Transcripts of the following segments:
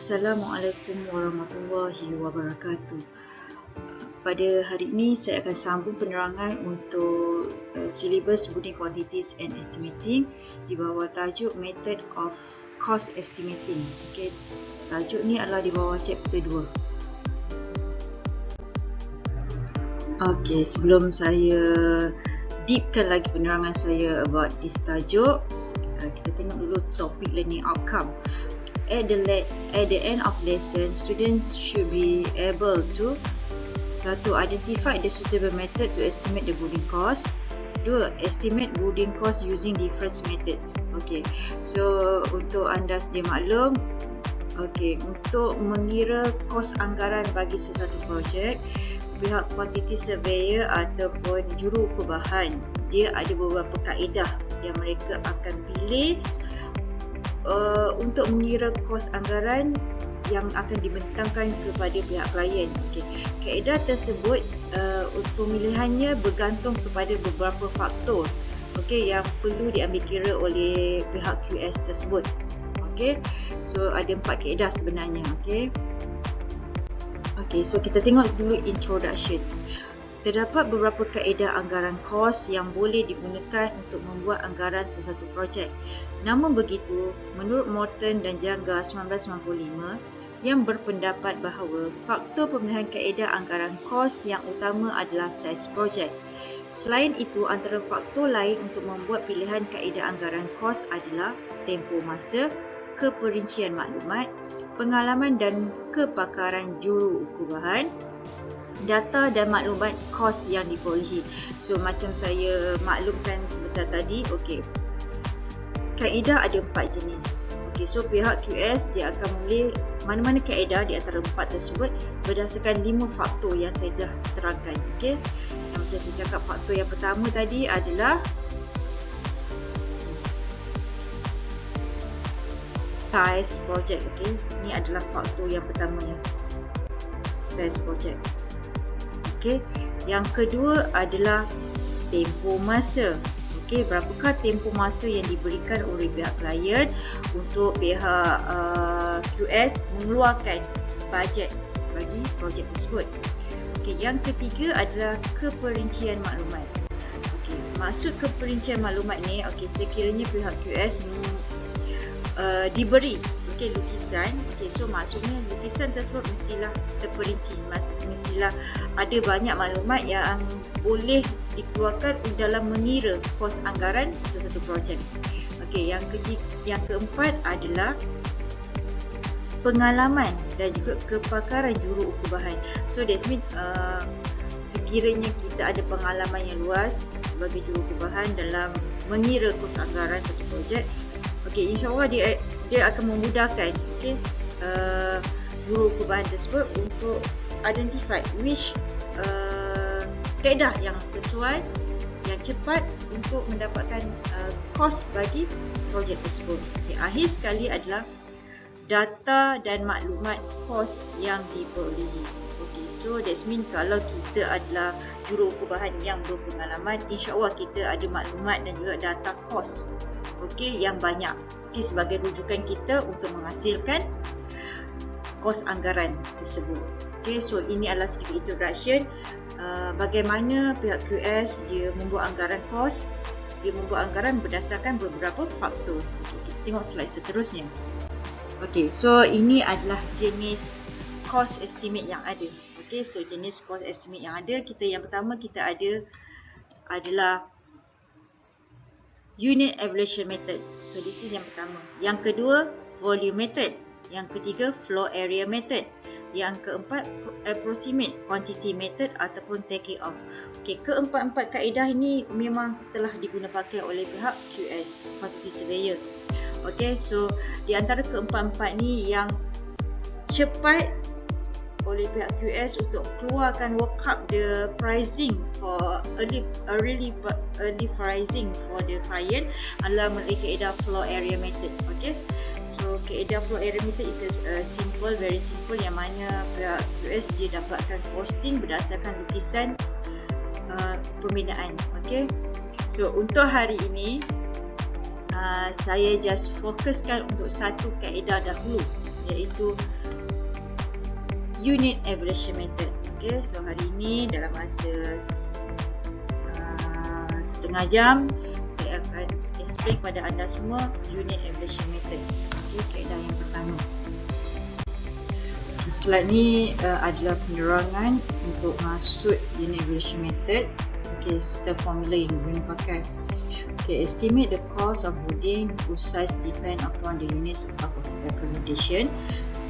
Assalamualaikum warahmatullahi wabarakatuh. Pada hari ini saya akan sambung penerangan untuk silibus Building Quantities and Estimating di bawah tajuk Method of Cost Estimating. Okey, tajuk ni adalah di bawah chapter 2. Okey, sebelum saya deepkan lagi penerangan saya about this tajuk, kita tengok dulu topik learning outcome. At the end of lesson, students should be able to 1. Identify the suitable method to estimate the building cost. 2. Estimate building cost using different methods. Okay, so untuk anda sedia maklum, untuk mengira kos anggaran bagi sesuatu projek, pihak quantity surveyor ataupun juruukur bahan, dia ada beberapa kaedah yang mereka akan pilih untuk mengira kos anggaran yang akan dibentangkan kepada pihak klien. Kaedah tersebut pemilihannya bergantung kepada beberapa faktor yang perlu diambil kira oleh pihak QS tersebut. So ada 4 kaedah sebenarnya. So kita tengok dulu introduction. Terdapat beberapa kaedah anggaran kos yang boleh digunakan untuk membuat anggaran sesuatu projek. Namun begitu, menurut Morton dan Jangga 1995 yang berpendapat bahawa faktor pemilihan kaedah anggaran kos yang utama adalah saiz projek. Selain itu, antara faktor lain untuk membuat pilihan kaedah anggaran kos adalah tempoh masa, keperincian maklumat, pengalaman dan kepakaran juruukur bahan, data dan maklumat kos yang diperolehi. So macam saya maklumkan sebentar tadi, kaedah ada 4 jenis. So pihak QS dia akan memilih mana-mana kaedah di antara 4 tersebut berdasarkan 5 faktor yang saya dah terangkan. Yang macam saya cakap, faktor yang pertama tadi adalah size project. Ini adalah faktor yang pertamanya, size project. Yang kedua adalah tempoh masa. Berapakah tempoh masa yang diberikan oleh pihak klien untuk pihak QS mengeluarkan bajet bagi projek tersebut. Yang ketiga adalah keperincian maklumat. Maksud keperincian maklumat ni, sekiranya pihak QS diberi lukisan, so maksudnya lukisan tersebut mestilah terperinci, mestilah ada banyak maklumat yang boleh dikeluarkan dalam mengira kos anggaran sesuatu projek. Yang keempat adalah pengalaman dan juga kepakaran juruukur bahan. So that's mean sekiranya kita ada pengalaman yang luas sebagai juruukur bahan dalam mengira kos anggaran satu projek, insyaAllah dia akan memudahkan juruukur bahan tersebut untuk identify which kaedah yang sesuai, yang cepat untuk mendapatkan kos bagi projek tersebut. Akhir sekali adalah data dan maklumat kos yang diperolehi. So that's mean kalau kita adalah juruukur bahan yang berpengalaman, insyaAllah kita ada maklumat dan juga data kos yang banyak sebagai rujukan kita untuk menghasilkan kos anggaran tersebut. So ini adalah sedikit introduction bagaimana pihak QS dia membuat anggaran kos. Dia membuat anggaran berdasarkan beberapa faktor. Kita tengok slide seterusnya. So ini adalah jenis cost estimate yang ada. So jenis cost estimate yang ada, yang pertama kita ada adalah unit evaluation method. So this is yang pertama. Yang kedua, volume method. Yang ketiga, floor area method. Yang keempat, approximate quantity method ataupun taking off. Keempat-empat kaedah ini memang telah digunakan oleh pihak QS, quantity surveyor. So di antara keempat-empat ni yang cepat oleh pihak QS untuk keluarkan workup the pricing for early pricing for the client adalah melalui kaedah floor area method. So kaedah floor area method is simple, very simple, yang mana pihak QS dia dapatkan costing berdasarkan lukisan pembinaan. So untuk hari ini saya just fokuskan untuk satu kaedah dahulu. iaitu unit evaluation method. Okay, so hari ini dalam masa setengah jam saya akan explain kepada anda semua unit evaluation method. Okay, kaedah yang pertama. Slide ni adalah penerangan untuk masuk unit evaluation method. Okay, serta formula yang guna pakai. Okay, estimate the cost of boarding whose size depend upon the units of accommodation.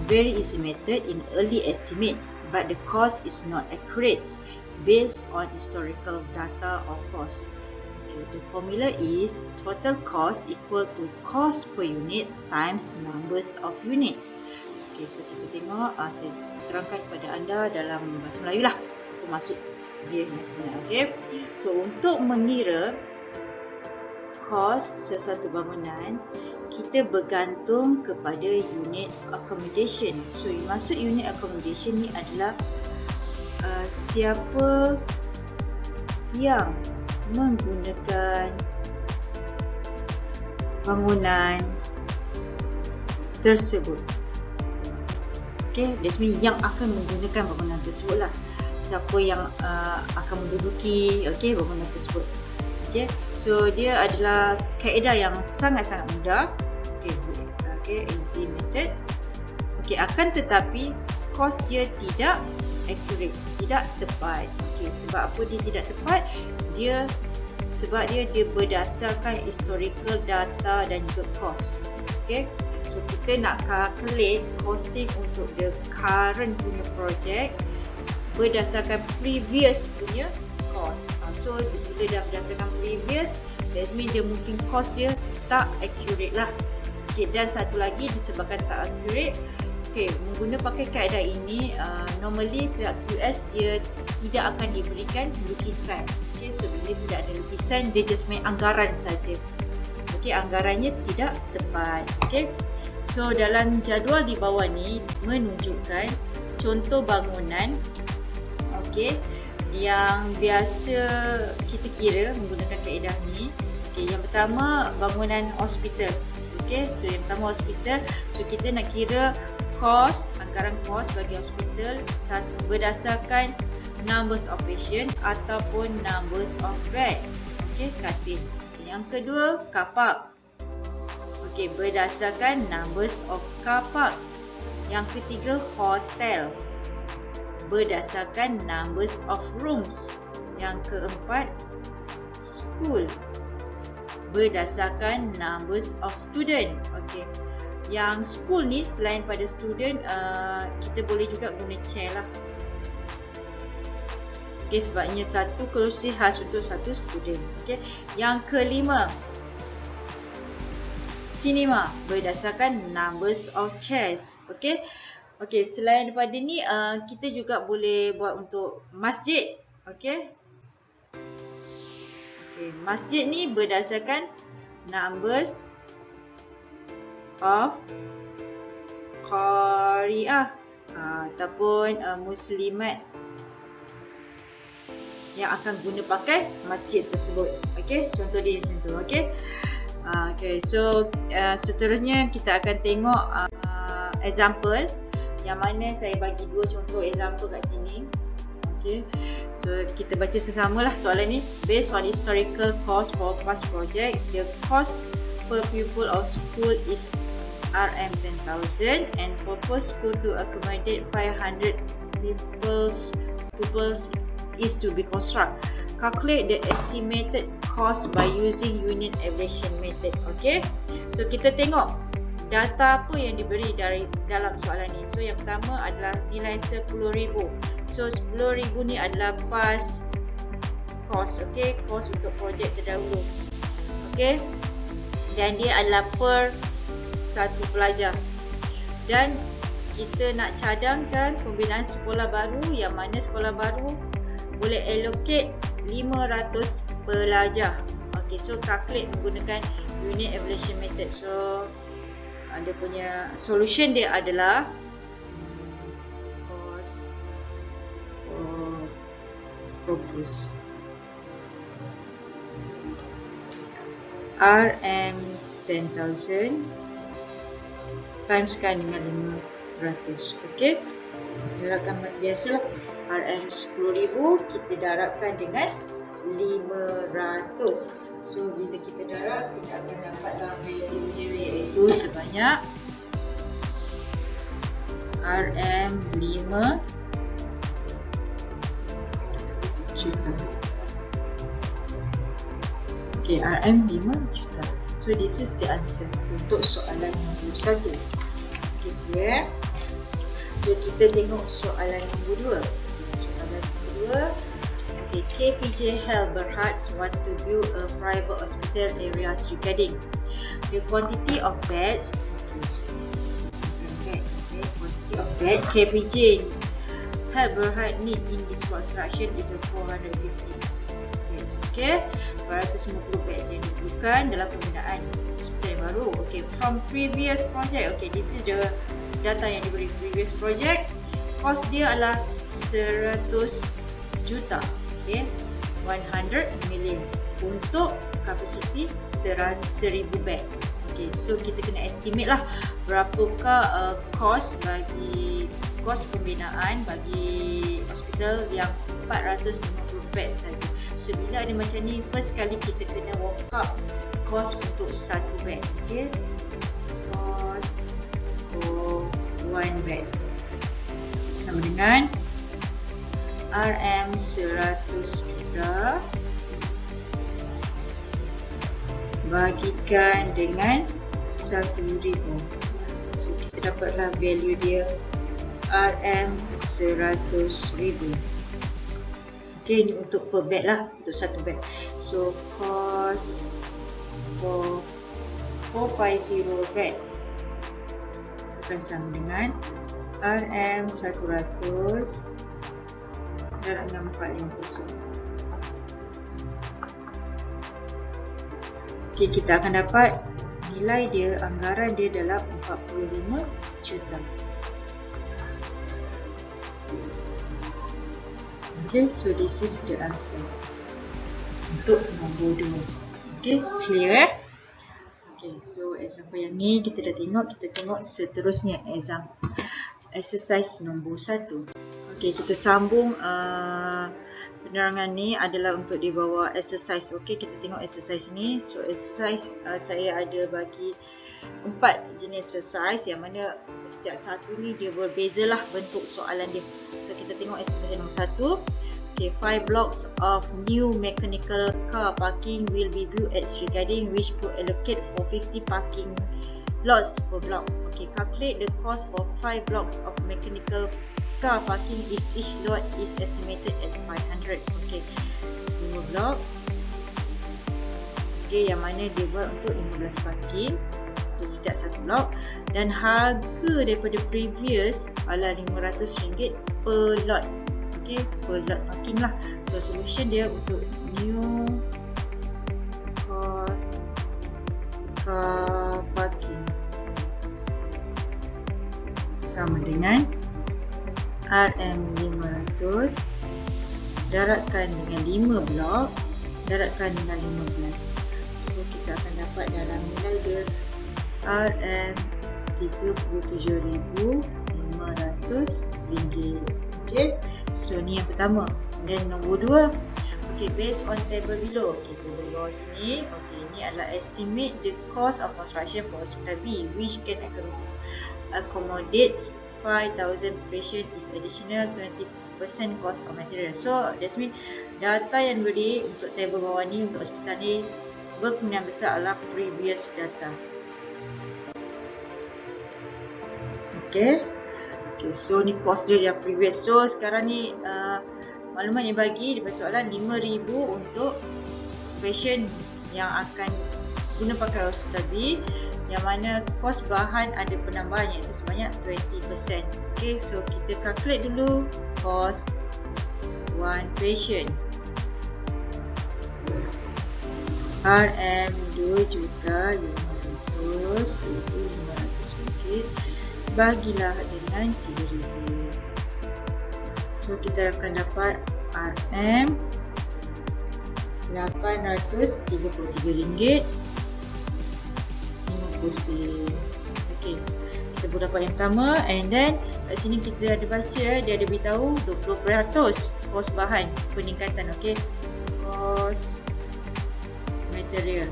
Very easy method in early estimate, but the cost is not accurate based on historical data or cost. Okay, the formula is total cost equal to cost per unit times numbers of units. Okay, so kita tengok, saya terangkan kepada anda dalam bahasa Melayu lah. Aku masuk dia yang sebenarnya. Okay, so untuk mengira kos sesuatu bangunan, kita bergantung kepada unit accommodation. So maksud unit accommodation ni adalah siapa yang menggunakan bangunan tersebut. Okay, that's mean yang akan menggunakan bangunan tersebut lah. Siapa yang akan menduduki bangunan tersebut. Okay, so dia adalah kaedah yang sangat-sangat mudah. Okay, easy method. Okay, akan tetapi kos dia tidak accurate, tidak tepat. Okay, sebab apa dia tidak tepat? Sebab dia berdasarkan historical data dan juga kos. Okay, so kita nak calculate costing untuk the current punya project berdasarkan previous punya cost. So bila dah berdasarkan previous, that means dia mungkin cost dia tak accurate lah. Okay, dan satu lagi disebabkan tak accurate, pakai kaedah ini, normally pihak QS dia tidak akan diberikan lukisan. Okay, so bila tidak ada lukisan, dia just main anggaran saja. Okay, anggarannya tidak tepat. Okay, so dalam jadual di bawah ni menunjukkan contoh bangunan yang biasa kita kira menggunakan kaedah ni. Okay, yang pertama bangunan hospital. Okay, so yang pertama hospital. So kita nak kira anggaran kos bagi hospital berdasarkan numbers of patient ataupun numbers of bed. Okay, katil. Yang kedua car park. Okay, berdasarkan numbers of car parks. Yang ketiga hotel, berdasarkan numbers of rooms. Yang keempat school, berdasarkan numbers of student. Okay, yang school ni selain pada student, kita boleh juga guna chair lah. Okay, sebabnya satu kerusi khas untuk satu student. Okay, yang kelima cinema, berdasarkan numbers of chairs. Okay, selain daripada ni, kita juga boleh buat untuk masjid. Okay, masjid ni berdasarkan numbers of qari'ah ataupun muslimat yang akan guna pakai masjid tersebut. Okay, contoh dia macam tu. Okay, so seterusnya kita akan tengok example, yang mana saya bagi dua contoh example kat sini. Okay, so kita baca sesama lah soalan ni. Based on historical cost for past project, the cost per pupil of school is Rm10,000 and proposed school to accommodate 500 pupils is to be construct. Calculate the estimated cost by using unit evaluation method. Okay, so kita tengok data apa yang diberi dalam soalan ni. So yang pertama adalah nilai 10,000. So 10,000 ni adalah past cost. Okay, cost untuk projek terdahulu. Okay, dan dia adalah per satu pelajar. Dan kita nak cadangkan pembinaan sekolah baru, yang mana sekolah baru boleh allocate 500 pelajar. Okay, so calculate menggunakan unit evaluation method. So dia punya solution dia adalah cost propose Rm10,000 timeskan dengan 500. Okey, darabkan biasalah RM 10,000 kita darabkan dengan 500. So bila kita darab, kita akan dapatlah value dia iaitu sebanyak RM 5 juta. Okay, RM 5 juta. So this is the answer untuk soalan nombor 1. Okay, clear? So kita tengok soalan nombor 2. Soalan nombor 2. Okay, KPJ Health Berhad want to build a private hospital areas regarding the quantity of beds. Okay, so this is bed. Okay, quantity of bed KPJ Health Berhad need in this construction is a 450 beds. Okay, 450 beds yang diperlukan dalam pembinaan hospital yang baru. Okay, from previous project. Okay, this is the data yang diberi previous project. Cost dia adalah 100 juta. Okay, 100 millions untuk kapasiti 1000 bed. Okay, so kita kena estimate lah berapakah cost pembinaan bagi hospital yang 450 bed saja. So bila ada macam ni, first kali kita kena work out cost untuk 1 bed. Okay, cost for 1 bed sama dengan RM 100 juta bagikan dengan 1,000. So kita dapatlah value dia RM 100,000. Okay, ini untuk per bed lah, untuk 1 bed. So cost for 450 bed akan sama dengan RM 100 dalam 6450. Okay, kita akan dapat nilai dia, anggaran dia dalam 45 juta. Okay, so this is the answer untuk nombor 2. Okay, clear? Okay, so example yang ni kita dah tengok. Kita tengok seterusnya exercise nombor 1. Okay, kita sambung penerangan ni adalah untuk di bawah exercise. Okay, kita tengok exercise ni. So exercise saya ada bagi 4 jenis exercise yang mana setiap satu ni dia berbeza lah bentuk soalan dia. So kita tengok exercise nombor 1. Okay, 5 blocks of new mechanical car parking will be built at regarding which could allocate for 50 parking lots per block. Okay, calculate the cost for 5 blocks of mechanical car parking if each lot is estimated at 500. Okay, 5 blok. Okay, yang mana dia buat untuk 15 parking untuk setiap satu blok, dan harga daripada previous adalah RM500 per lot. Okay, per lot parking lah. So solution dia untuk new cost car parking sama dengan RM500 darabkan dengan 5 blok darabkan dengan 15. So kita akan dapat dalam nilai dia RM37,500. Okay, so ni yang pertama. Dan nombor 2. Okay, based on table below. Okay, table bawah sini. Okay, ini adalah estimate the cost of construction for hospital B which can accommodate 5,000 patient if additional 20% cost of material. So that's mean data yang diberi untuk table bawah ni untuk hospital ni berkemungkinan besar adalah previous data. Okay, so ni cost dia yang previous. So sekarang ni maklumat yang bagi di soalan 5,000 untuk patient yang akan guna pakai hospital B, yang mana kos bahan ada penambahan iaitu sebanyak 20%. Okay, so kita calculate dulu kos one patient. RM 2,500,500 bagilah dengan 3,000. So kita akan dapat RM RM833.50. Okay, kita boleh dapat yang pertama. And then kat sini kita ada baca, dia ada beritahu 20% kos bahan peningkatan. Okay, kos material.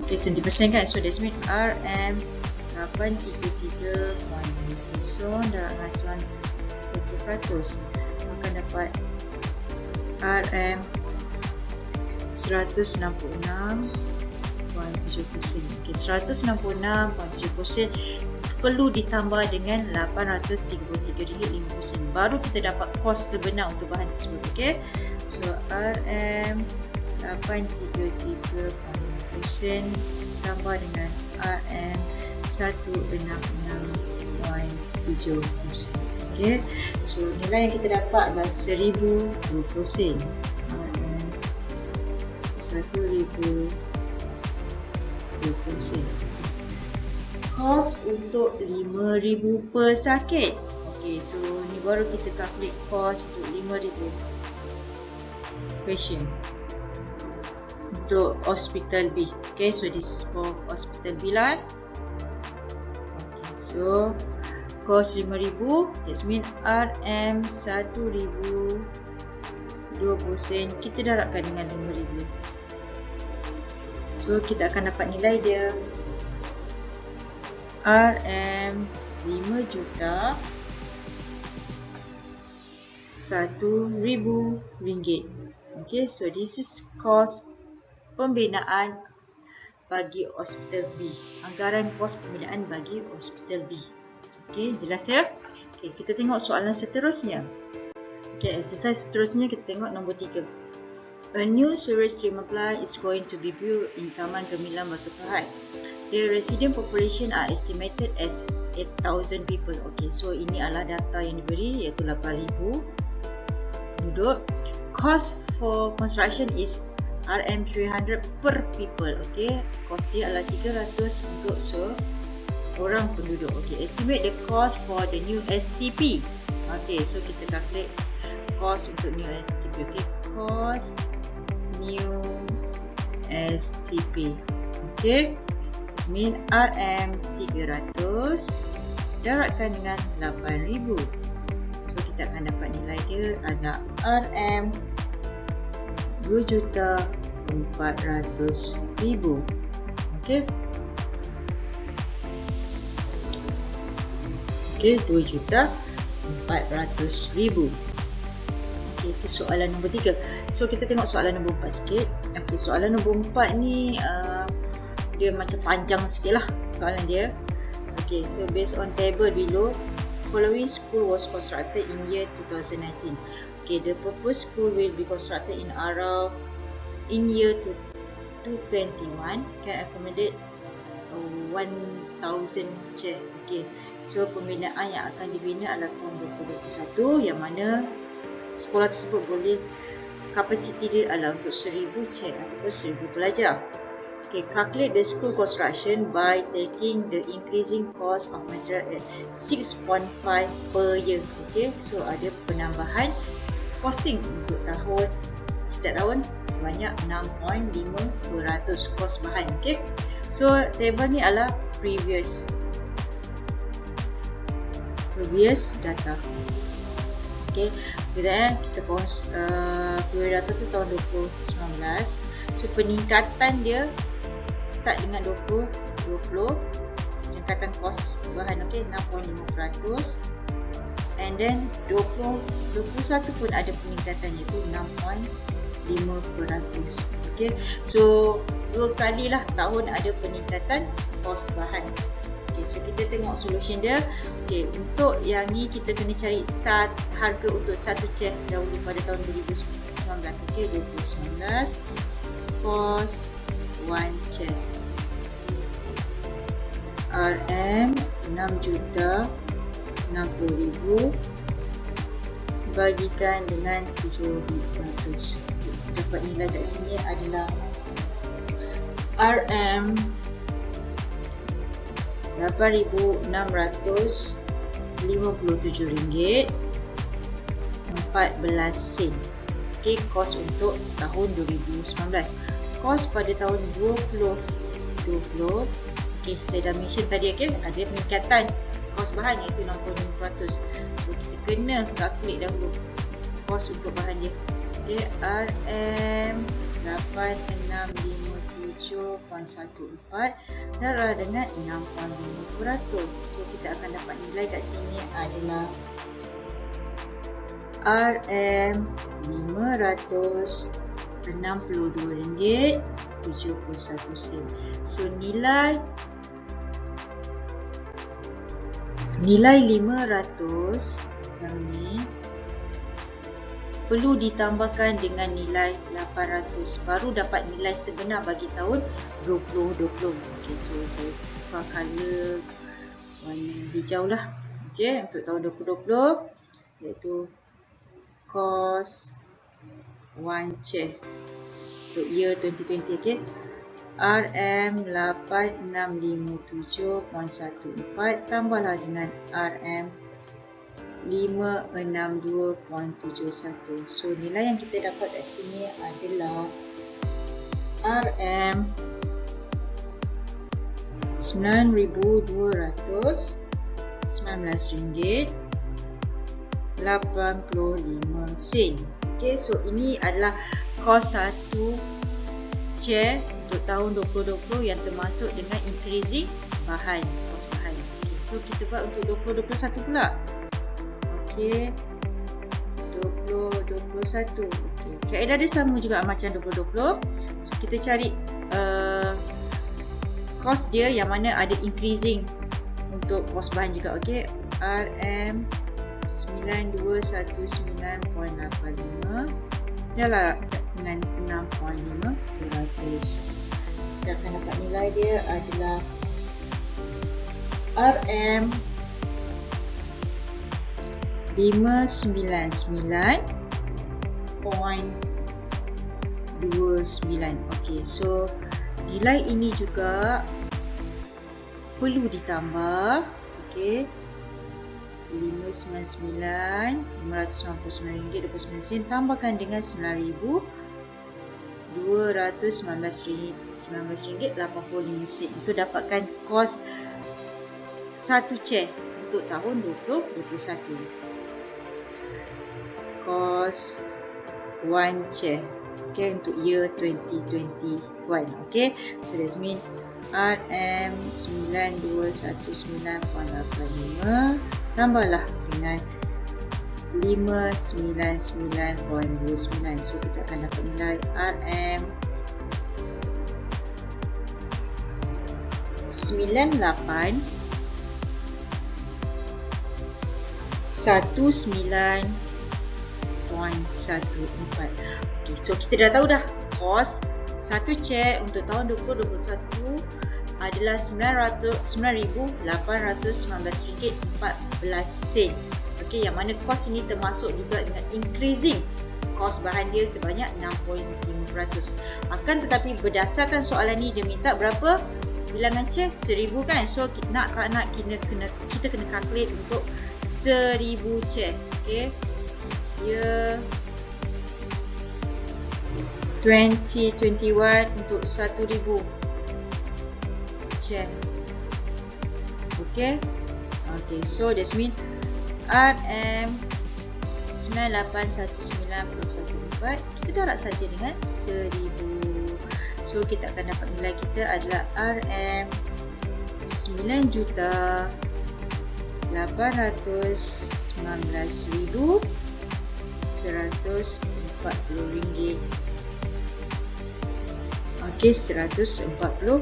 Okay, 20% kan, so that's mean RM 833.0 darab acuan 20% akan dapat RM 166.70 sen. Okay, 166.70 sen perlu ditambah dengan RM833.50 sen. Baru kita dapat kos sebenar untuk bahan tersebut. Okay, so RM 833.50 sen tambah dengan RM 166.70 sen. Okay, so nilai yang kita dapat adalah 1020 sen. RM 1020 sen. Kos untuk 5,000 per sakit. Okay, so ni baru kita calculate kos untuk 5,000 patient untuk hospital B. Okay, so this is for hospital B lah. Okay, so kos 5,000, that means RM 1,020 sen. Kita darabkan dengan 5,000. So kita akan dapat nilai dia RM 5 juta RM1,000. Okay, so this is cost pembinaan bagi hospital B. Anggaran kos pembinaan bagi hospital B. Okay, jelas ya? Okay, kita tengok soalan seterusnya. Okay, exercise seterusnya kita tengok nombor 3. A new sewage treatment plant is going to be built in Taman Gemilang Batu Pahat. The resident population are estimated as 8,000 people. Okay, so ini adalah data yang diberi, iaitu 8,000 penduduk. Cost for construction is RM 300 per people. Okay, cost dia adalah 300 untuk seorang penduduk. Okay, estimate the cost for the new STP. Okay, so kita calculate cost untuk new STP. Okay, cost new STP. Okay, it means RM 300 darabkan dengan 8,000. So kita akan dapat nilai dia adalah RM 2,400,000. Okay. Okay, 2,400,000. Okay, itu soalan nombor 3. So kita tengok soalan nombor 4 sikit. Okay, soalan nombor 4 ni dia macam panjang sikit lah soalan dia. Okay, so based on table below, following school was constructed in year 2019. Okay, the proposed school will be constructed in Arau in year 2021, can accommodate 1,000 chair. Okay, so pembinaan yang akan dibina adalah tahun 2021, yang mana sekolah tersebut boleh kapasiti dia adalah untuk 1,000 chair ataupun 1,000 pelajar. Okay, calculate the school construction by taking the increasing cost of material at 6.5 per year. Okay, so ada penambahan costing untuk setiap tahun sebanyak 6.5% kos bahan. Okay, so table ni adalah previous data. Okay, kita previous data tu tahun 2019. So peningkatan dia start dengan 2020, peningkatan kos bahan. Okay, 6.5%. And then 2021 pun ada peningkatan, iaitu 6.5%. Okay, so 2 kali lah tahun ada peningkatan kos bahan. Okay, so kita tengok solution dia. Okay, untuk yang ni kita kena cari harga untuk satu chair dahulu pada tahun 2019. Okay, 2019 cost 1 chair RM 6,60,000 bagikan dengan 700. Dapat nilai kat sini adalah RM 8,657 ringgit 14 sen. Okay, kos untuk tahun 2019. Kos pada tahun 2020, Okey, saya dah mention tadi, okey, ada peningkatan kos bahan iaitu 65%. So kita kena calculate dahulu kos untuk bahan dia. Okey, RM8657.14 darah dengan 65%. So kita akan dapat nilai kat sini adalah RM562.71. So nilai 500 yang ni perlu ditambahkan dengan nilai 800 baru dapat nilai sebenar bagi tahun 2020. Okey, so saya tukar color warna hijau lah. Okey, untuk tahun 2020 iaitu kos 1 chair untuk year 2020. Okey, RM8657.14 tambahlah dengan RM562.71. So nilai yang kita dapat kat sini adalah RM9,219.85. Okay, so ini adalah kos satu chair untuk tahun 2020 yang termasuk dengan increasing bahan, kos bahan. Okay, so kita buat untuk 2021 pula. Okay, 2021. Okay, kaedah dia sama juga macam 2020. So kita cari kos dia yang mana ada increasing untuk kos bahan juga. Okay, RM9219.85 adalah dengan 6.5%. Kita akan dapat nilai dia adalah RM599.29. Okey, so nilai ini juga perlu ditambah. Okey, RM599.29 tambahkan dengan RM9,219.85 untuk dapatkan kos satu chair untuk tahun 2021. Kos 1 chair, okay, untuk year 2021. Okay, so that means RM9,219.85 tambahlah dengan 599.29. So kita akan dapat nilai RM98,119.14. Okay, so kita dah tahu dah kos satu chair untuk tahun 2021 adalah RM9,819.14. Okey, yang mana kos ini termasuk juga dengan increasing kos bahan dia sebanyak 6.5%. Akan tetapi berdasarkan soalan ni dia minta berapa bilangan chair? 1000 kan? So nak kita kena calculate untuk 1000 chair. Okey. Ya, 2021 untuk 1000 chair. Okay. Okay, so that means RM98191.14 kita darab saja dengan 1000. So kita akan dapat nilai kita adalah RM9,919,140. Okey, RM140.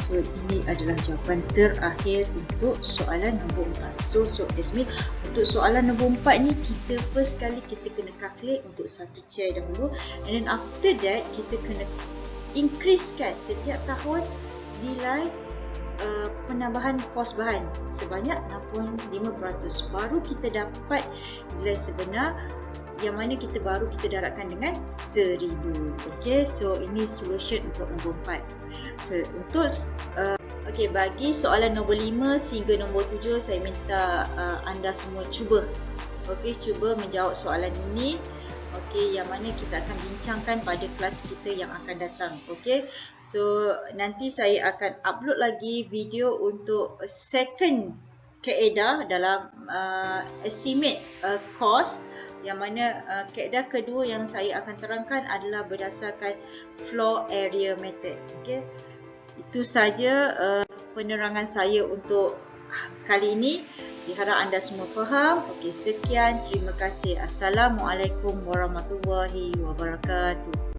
So ini adalah jawapan terakhir untuk soalan nombor 4. So Esmi, untuk soalan nombor 4 ni kita first kali kita kena calculate untuk satu chair dahulu, and then after that kita kena increasekan setiap tahun nilai penambahan kos bahan sebanyak 6.5%. Baru kita dapat nilai sebenar yang mana kita darabkan dengan 1000. Okey, so ini solution untuk nombor 4. So untuk okey, bagi soalan nombor 5 sehingga nombor 7 saya minta anda semua cuba. Okey, cuba menjawab soalan ini. Okey. okey, yang mana kita akan bincangkan pada kelas kita yang akan datang. Okey, so nanti saya akan upload lagi video untuk second kaedah dalam estimate cost, yang mana kaedah kedua yang saya akan terangkan adalah berdasarkan floor area method. Okey, itu saja penerangan saya untuk kali ini. Diharap anda semua faham. Okey, sekian. Terima kasih. Assalamualaikum warahmatullahi wabarakatuh.